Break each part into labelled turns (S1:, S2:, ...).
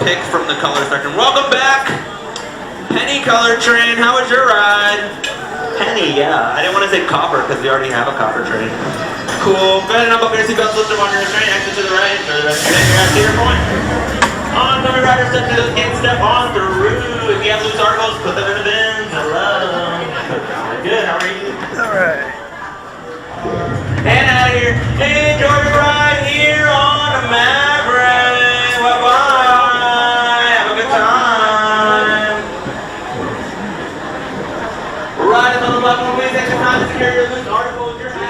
S1: pick from the color spectrum. Welcome back, Penny Color Train. How was your ride? Penny, yeah. I didn't want to say copper because we already have a copper train. Cool. Go ahead and unbuckle your seatbelts, lift them on your restraint, exit to the right, enjoy the rest of your day here at Cedar Point. On the rider, step through those gates, step on through. If you have loose articles, put them in the bins. Hello. Good, how are you?
S2: Alright.
S1: And out of here. Enjoy your ride here on the Maverick. Bye-bye. Have a good time. Riders on the level, please take the time to secure your loose articles, your hat.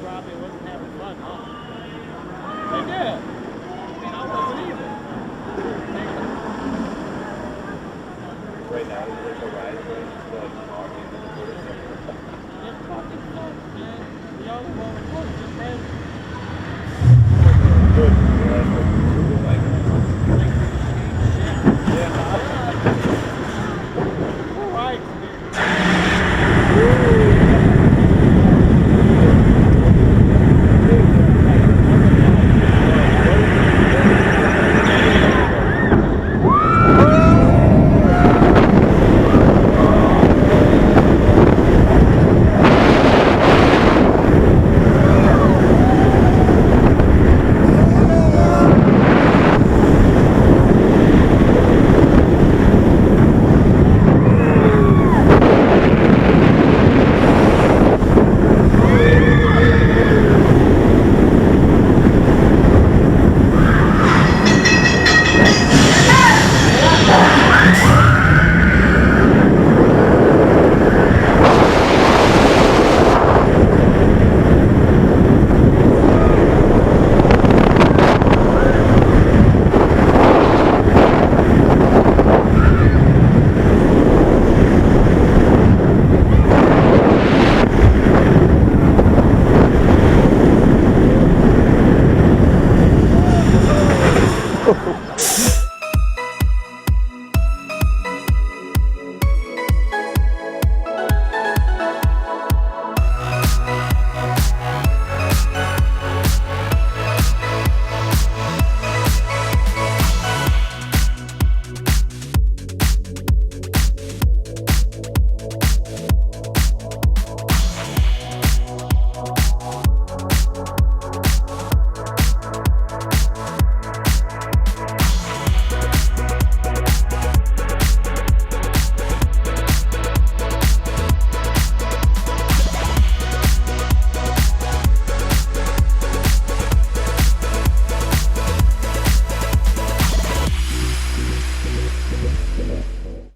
S3: Probably wasn't having fun, huh? They did. I mean, I wasn't either. Right now, there's a ride where it's like talking to the person. It's fucking fun, man. The only one was just random. Good.